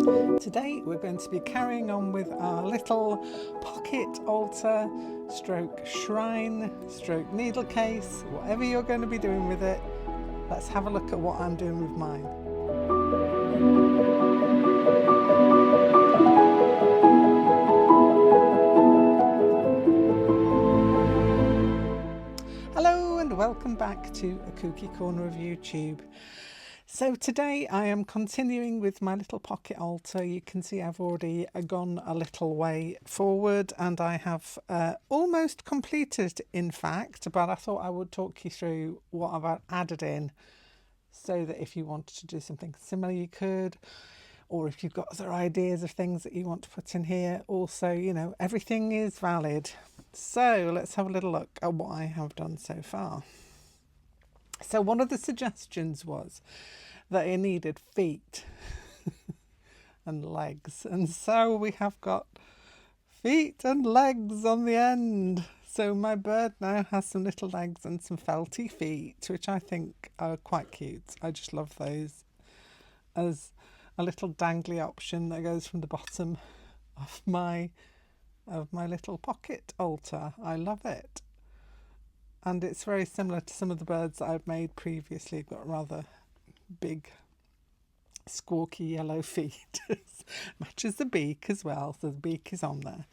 Today we're going to be carrying on with our little pocket altar stroke shrine stroke needle case, whatever you're going to be doing with it. Let's have a look at what I'm doing with mine. Hello and welcome back to a kooky corner of YouTube. So today I am continuing with my little pocket altar. You can see I've already gone a little way forward and I have almost completed, in fact, but I thought I would talk you through what I've added in so that if you wanted to do something similar you could, or if you've got other ideas of things that you want to put in here also, you know, everything is valid. So let's have a little look at what I have done so far. So one of the suggestions was that it needed feet and legs, and so we have got feet and legs on the end. So my bird now has some little legs and some felty feet, which I think are quite cute. I just love those as a little dangly option that goes from the bottom of my little pocket altar. I love it. And it's very similar to some of the birds that I've made previously. Got rather big, squawky yellow feet. Matches the beak as well, so the beak is on there.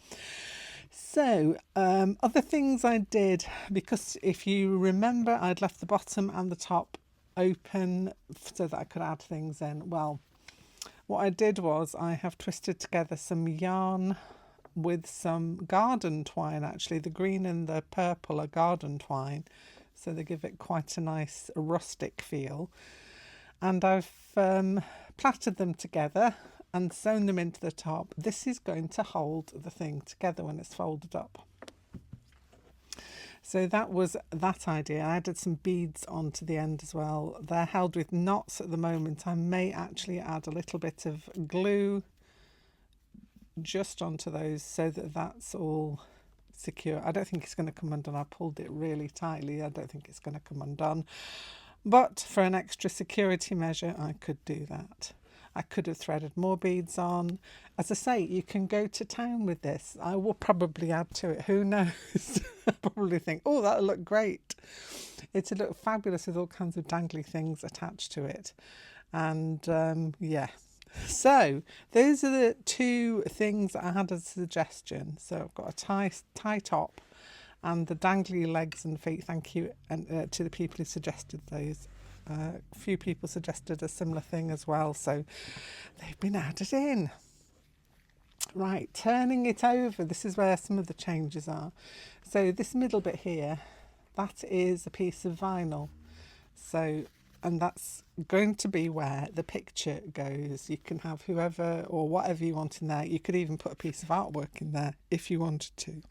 So, other things I did, because if you remember, I'd left the bottom and the top open so that I could add things in. Well, what I did was I have twisted together some yarn with some garden twine. Actually, the green and the purple are garden twine, so they give it quite a nice rustic feel. And I've plaited them together and sewn them into the top. This is going to hold the thing together when it's folded up. So that was that idea. I added some beads onto the end as well. They're held with knots at the moment. I may actually add a little bit of glue just onto those so that that's all secure. I don't think it's going to come undone. I pulled it really tightly. I don't think it's going to come undone. But for an extra security measure, I could do that. I could have threaded more beads on. As I say, you can go to town with this. I will probably add to it. Who knows? I probably think, oh, that'll look great. It'll look fabulous with all kinds of dangly things attached to it. And yeah. So those are the two things I had as a suggestion. So I've got a tie top and the dangly legs and feet. Thank you and to the people who suggested those. A few people suggested a similar thing as well, so they've been added in. Right, turning it over, this is where some of the changes are. So this middle bit here, that is a piece of vinyl. So, and that's going to be where the picture goes. You can have whoever or whatever you want in there. You could even put a piece of artwork in there if you wanted to.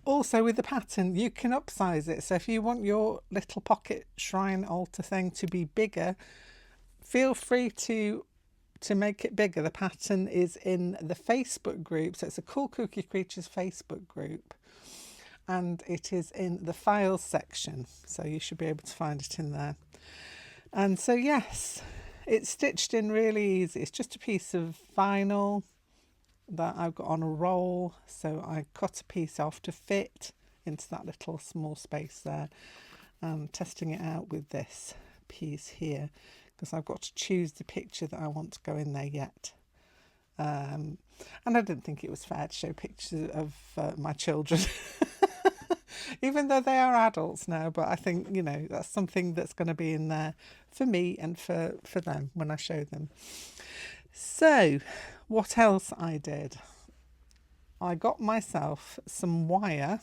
Also with the pattern, you can upsize it. So if you want your little pocket shrine altar thing to be bigger, feel free to make it bigger. The pattern is in the Facebook group. So it's a Cool Kooky Creatures Facebook group. And it is in the files section. So you should be able to find it in there. And so yes, it's stitched in really easy. It's just a piece of vinyl that I've got on a roll, so I cut a piece off to fit into that little small space there. I'm testing it out with this piece here because I've got to choose the picture that I want to go in there yet. And I didn't think it was fair to show pictures of my children even though they are adults now, but I think, you know, that's something that's going to be in there for me and for them when I show them. So what else I did? I got myself some wire,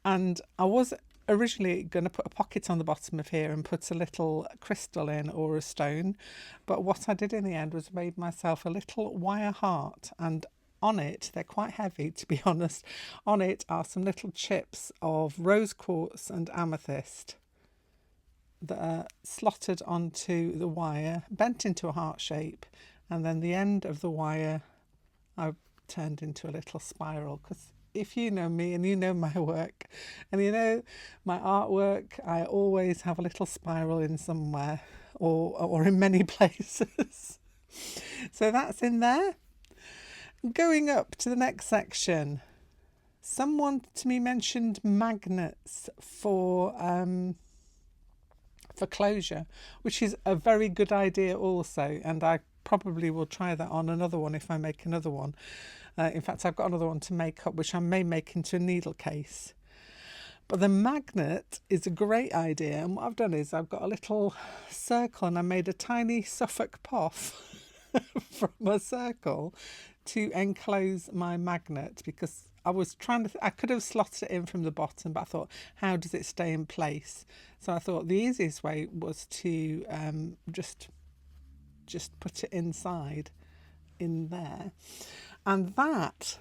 and I was originally going to put a pocket on the bottom of here and put a little crystal in or a stone, but what I did in the end was made myself a little wire heart, and on it, they're quite heavy to be honest, on it are some little chips of rose quartz and amethyst that are slotted onto the wire, bent into a heart shape, and then the end of the wire I've turned into a little spiral. Because if you know me and you know my work and you know my artwork, I always have a little spiral in somewhere or in many places. So that's in there. Going up to the next section, someone to me mentioned magnets for closure, which is a very good idea also, and I probably will try that on another one if I make another one. In fact, I've got another one to make up, which I may make into a needle case. But the magnet is a great idea, and what I've done is I've got a little circle and I made a tiny Suffolk puff from a circle to enclose my magnet, because I was trying to I could have slotted it in from the bottom, but I thought, how does it stay in place? So I thought the easiest way was to just put it inside in there, and that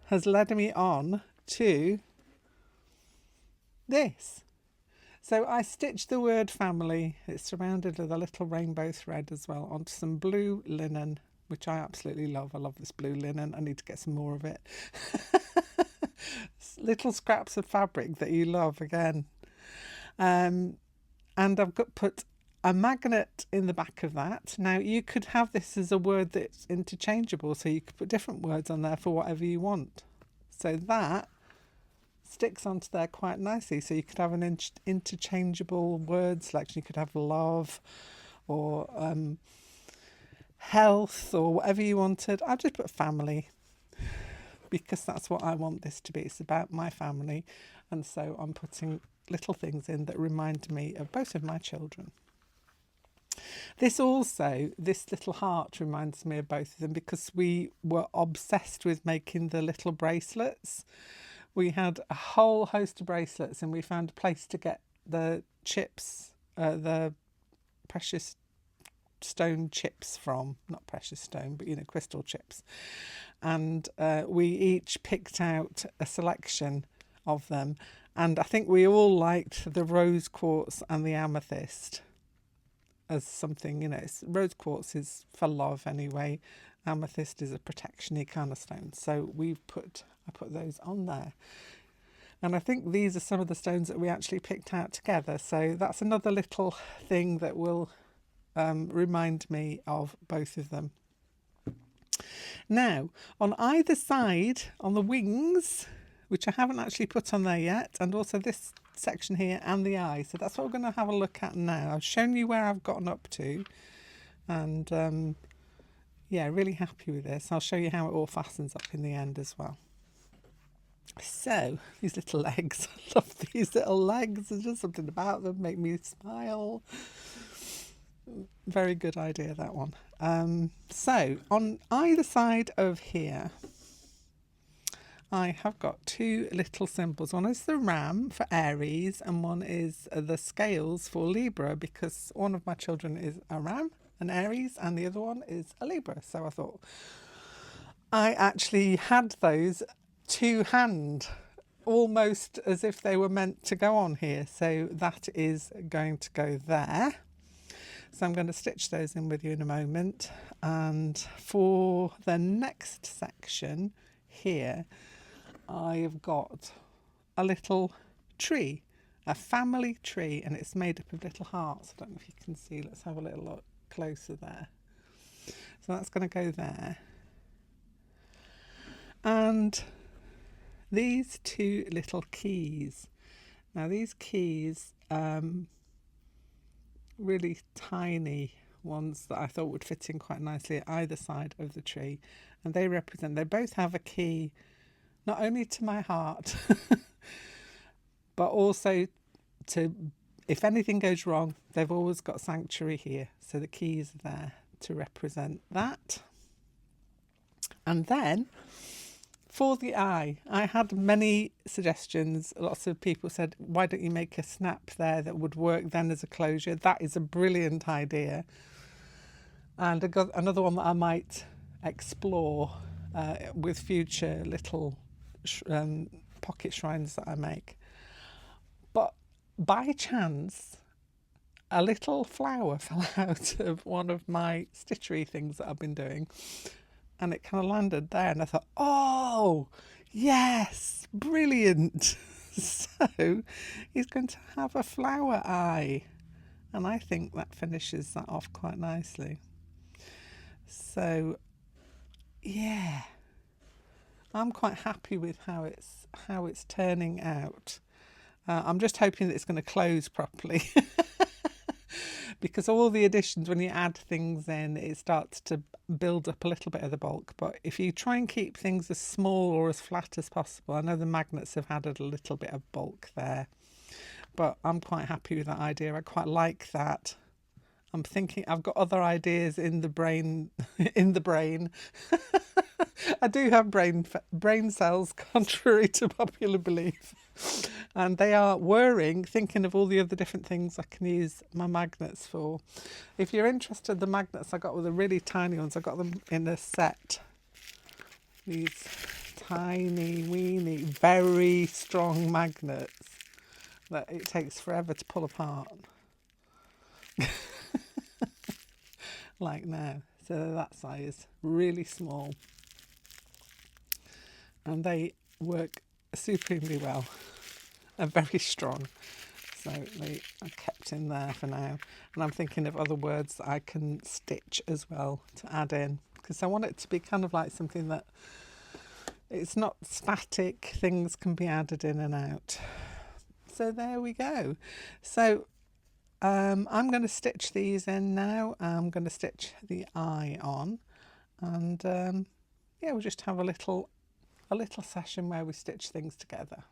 has led me on to this. So I stitched the word family, it's surrounded with a little rainbow thread as well, onto some blue linen, which I absolutely love. I love this blue linen. I need to get some more of it. Little scraps of fabric that you love again. And I've put a magnet in the back of that. Now you could have this as a word that's interchangeable, so you could put different words on there for whatever you want. So that sticks onto there quite nicely. So you could have an interchangeable word selection. You could have love or health or whatever you wanted. I just put family because that's what I want this to be. It's about my family, and so I'm putting little things in that remind me of both of my children. This little heart reminds me of both of them, because we were obsessed with making the little bracelets. We had a whole host of bracelets, and we found a place to get the chips, the precious stone chips from, not precious stone, but crystal chips. And we each picked out a selection of them, and I think we all liked the rose quartz and the amethyst as something, rose quartz is for love anyway, amethyst is a protection-y kind of stone, so I put those on there. And I think these are some of the stones that we actually picked out together, so that's another little thing that will remind me of both of them. Now, on either side, on the wings, which I haven't actually put on there yet, and also this section here and the eye, so that's what we're going to have a look at now. I've shown you where I've gotten up to, and yeah, really happy with this. I'll show you how it all fastens up in the end as well. So, these little legs, I love these little legs, there's just something about them, make me smile. Very good idea, that one. So on either side of here, I have got two little symbols. One is the ram for Aries, and one is the scales for Libra, because one of my children is a ram, an Aries, and the other one is a Libra. So I thought I actually had those to hand, almost as if they were meant to go on here. So that is going to go there. So I'm going to stitch those in with you in a moment. And for the next section here, I've got a little tree, a family tree, and it's made up of little hearts. I don't know if you can see. Let's have a little look closer there. So that's going to go there. And these two little keys. Now these keys, really tiny ones that I thought would fit in quite nicely at either side of the tree, and they both have a key, not only to my heart but also to, if anything goes wrong, they've always got sanctuary here. So the key is there to represent that. And then for the eye, I had many suggestions. Lots of people said, why don't you make a snap there that would work then as a closure? That is a brilliant idea. And I got another one that I might explore with future little pocket shrines that I make. But by chance, a little flower fell out of one of my stitchery things that I've been doing, and it kind of landed there, and I thought, oh yes, brilliant. So he's going to have a flower eye, and I think that finishes that off quite nicely. So yeah, I'm quite happy with how it's turning out. I'm just hoping that it's going to close properly. Because all the additions, when you add things in, it starts to build up a little bit of the bulk. But if you try and keep things as small or as flat as possible, I know the magnets have added a little bit of bulk there, but I'm quite happy with that idea. I quite like that. I'm thinking I've got other ideas in the brain. In the brain, I do have brain cells, contrary to popular belief, and they are whirring, thinking of all the other different things I can use my magnets for. If you're interested, the magnets I got were the really tiny ones. I got them in a set. These tiny, weeny, very strong magnets that it takes forever to pull apart. Like now, so that size, really small, and they work supremely well and very strong, so they are kept in there for now. And I'm thinking of other words that I can stitch as well to add in, because I want it to be kind of like something that it's not static, things can be added in and out. So there we go. So I'm going to stitch these in now. I'm going to stitch the eye on, and yeah, we'll just have a little session where we stitch things together.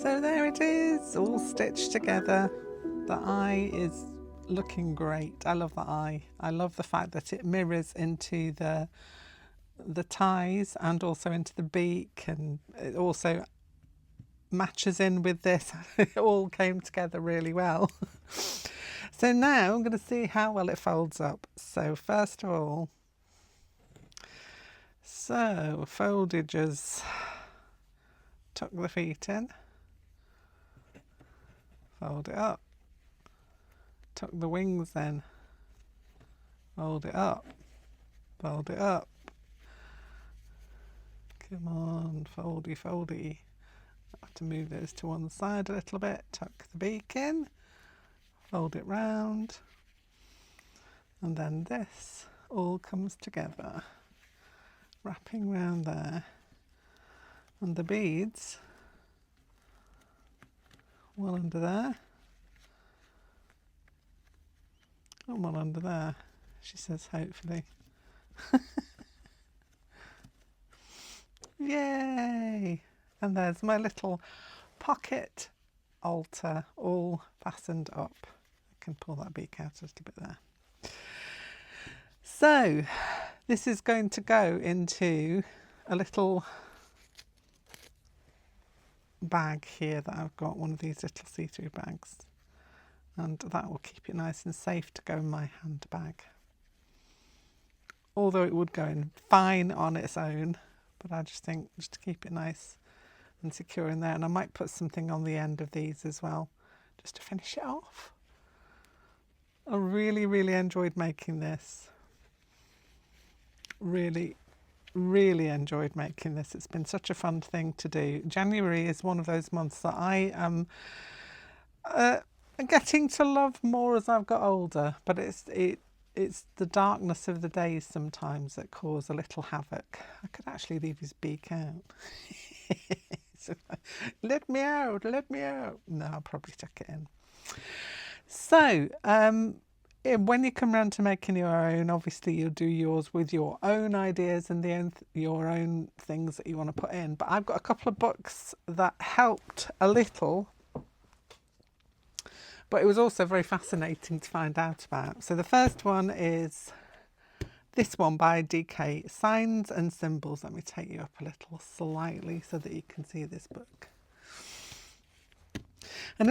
So there it is, all stitched together. The eye is looking great. I love the eye. I love the fact that it mirrors into the ties and also into the beak, and it also matches in with this. It all came together really well. So now I'm going to see how well it folds up. So first of all, So foldages, tuck the feet in, fold it up, tuck the wings in, fold it up, fold it up. Come on, foldy, foldy. I have to move those to one side a little bit, tuck the beak in, fold it round, and then this all comes together, wrapping round there, and the beads, one under there, and one under there, she says, hopefully. Yay! And there's my little pocket altar all fastened up. I can pull that beak out a little bit there. So this is going to go into a little bag here that I've got, one of these little see-through bags, and that will keep it nice and safe to go in my handbag. Although it would go in fine on its own, but I just think just to keep it nice and secure in there. And I might put something on the end of these as well, just to finish it off. I really, really enjoyed making this. Really, really enjoyed making this. It's been such a fun thing to do. January is one of those months that I am getting to love more as I've got older, but it's the darkness of the days sometimes that cause a little havoc. I could actually leave his beak out. So, let me out, let me out. No, I'll probably tuck it in. So, when you come round to making your own, obviously you'll do yours with your own ideas and your own things that you want to put in. But I've got a couple of books that helped a little, but it was also very fascinating to find out about. So the first one is this one by DK, Signs and Symbols. Let me take you up a little slightly so that you can see this book. An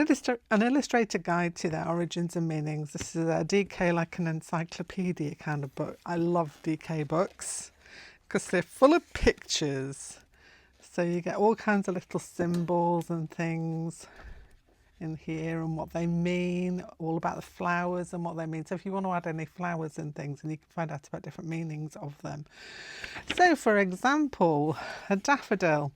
illustrated guide to their origins and meanings. This is a DK, like an encyclopedia kind of book. I love DK books because they're full of pictures. So you get all kinds of little symbols and things in here and what they mean, all about the flowers and what they mean. So if you want to add any flowers and things, and you can find out about different meanings of them. So for example, a daffodil,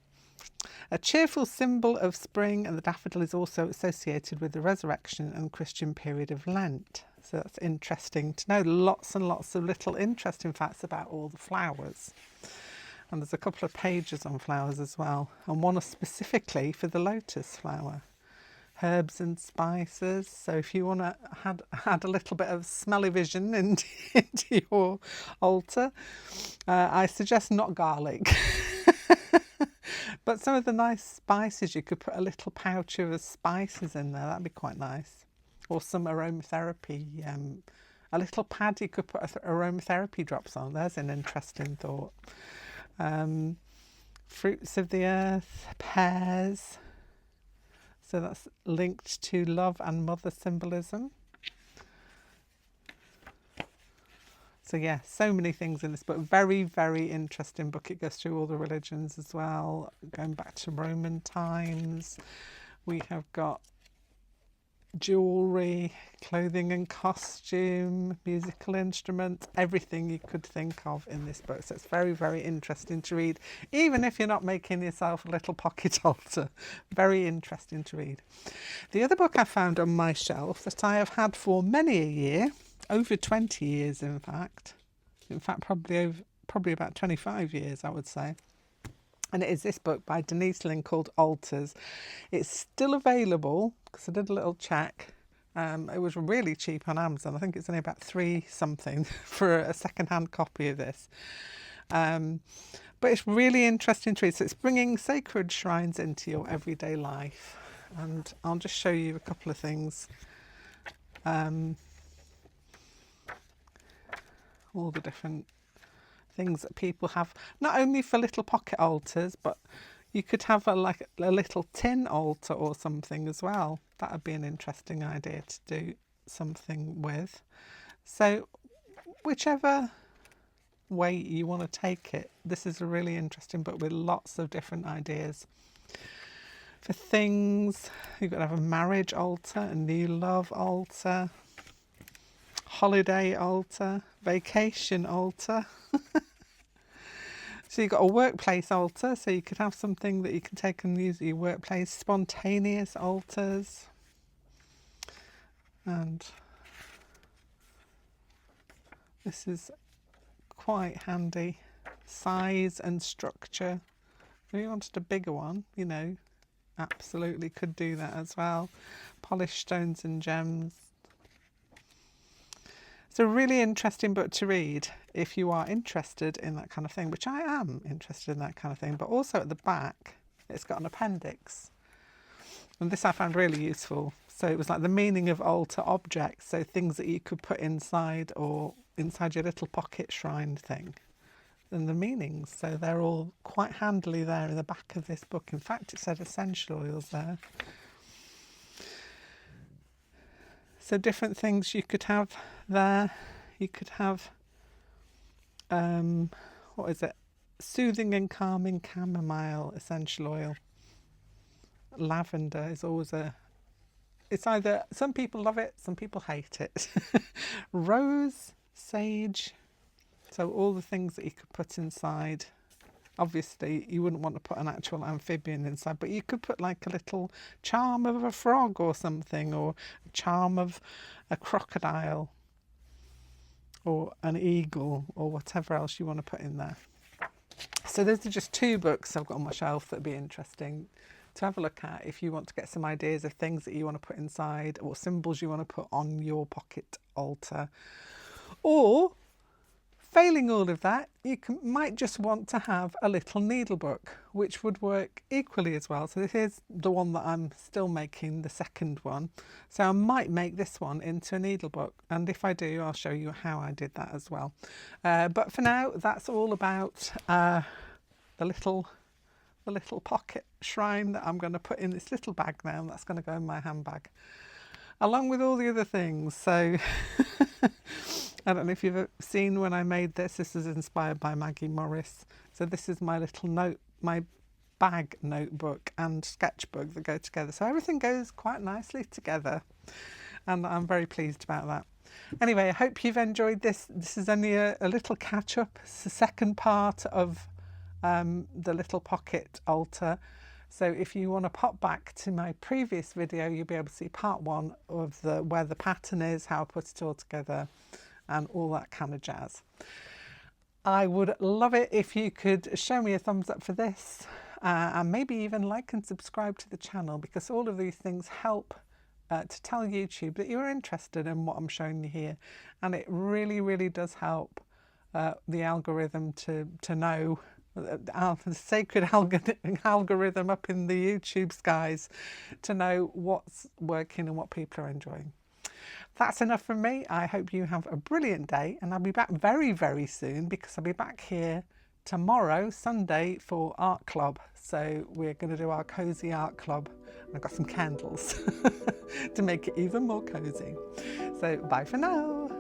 a cheerful symbol of spring, and the daffodil is also associated with the resurrection and Christian period of Lent. So that's interesting to know. Lots and lots of little interesting facts about all the flowers. And there's a couple of pages on flowers as well, and one specifically for the lotus flower. Herbs and spices. So if you want to add a little bit of smelly vision into your altar, I suggest not garlic. But some of the nice spices, you could put a little pouch of spices in there. That'd be quite nice. Or some aromatherapy. A little pad you could put aromatherapy drops on. There's an interesting thought. Fruits of the earth, pears. So that's linked to love and mother symbolism. So yeah, so many things in this book. Very, very interesting book. It goes through all the religions as well, going back to Roman times. We have got jewellery, clothing and costume, musical instruments, everything you could think of in this book. So it's very, very interesting to read, even if you're not making yourself a little pocket altar. Very interesting to read. The other book I found on my shelf that I have had for many a year, over 20 years in fact, probably about 25 years I would say. And it is this book by Denise Lynn called Altars. It's still available because I did a little check. It was really cheap on Amazon. I think it's only about $3 something for a second-hand copy of this. But it's really interesting to read. So it's bringing sacred shrines into your everyday life. And I'll just show you a couple of things. All the different things that people have, not only for little pocket altars, but you could have a little tin altar or something as well. That would be an interesting idea to do something with. So whichever way you want to take it. This is a really interesting book with lots of different ideas. For things, you've got to have a marriage altar, a new love altar, holiday altar, vacation altar. So you've got a workplace altar, so you could have something that you can take and use at your workplace, spontaneous altars, and this is quite handy, size and structure. If you wanted a bigger one, you know, absolutely could do that as well. Polished stones and gems. It's a really interesting book to read if you are interested in that kind of thing, which I am interested in that kind of thing. But also at the back, it's got an appendix. And this I found really useful. So it was like the meaning of altar objects, so things that you could put inside or inside your little pocket shrine thing. And the meanings, so they're all quite handily there in the back of this book. In fact, it said essential oils there. So different things you could have there. You could have, what is it? Soothing and calming chamomile essential oil. Lavender is always it's either, some people love it, some people hate it. Rose, sage, so all the things that you could put inside. Obviously, you wouldn't want to put an actual amphibian inside, but you could put like a little charm of a frog or something, or a charm of a crocodile, or an eagle, or whatever else you want to put in there. So those are just 2 books I've got on my shelf that'd be interesting to have a look at if you want to get some ideas of things that you want to put inside, or symbols you want to put on your pocket altar. Or failing all of that, you might just want to have a little needle book, which would work equally as well. So this is the one that I'm still making, the second one. So I might make this one into a needle book. And if I do, I'll show you how I did that as well. But for now, that's all about the little pocket shrine that I'm going to put in this little bag now. That's going to go in my handbag, along with all the other things. So I don't know if you've seen when I made this. This is inspired by Maggie Morris. So this is my little my bag notebook and sketchbook that go together. So everything goes quite nicely together, and I'm very pleased about that. Anyway, I hope you've enjoyed this. This is only a little catch up. It's the second part of the little pocket altar. So if you want to pop back to my previous video, you'll be able to see part 1 of where the pattern is, how I put it all together, and all that kind of jazz. I would love it if you could show me a thumbs up for this, and maybe even like and subscribe to the channel, because all of these things help to tell YouTube that you're interested in what I'm showing you here, and it really, really does help the algorithm to know, the sacred algorithm up in the YouTube skies, to know what's working and what people are enjoying. That's enough from me. I hope you have a brilliant day, and I'll be back very, very soon, because I'll be back here tomorrow, Sunday, for art club. So we're going to do our cozy art club, and I've got some candles to make it even more cozy. So bye for now.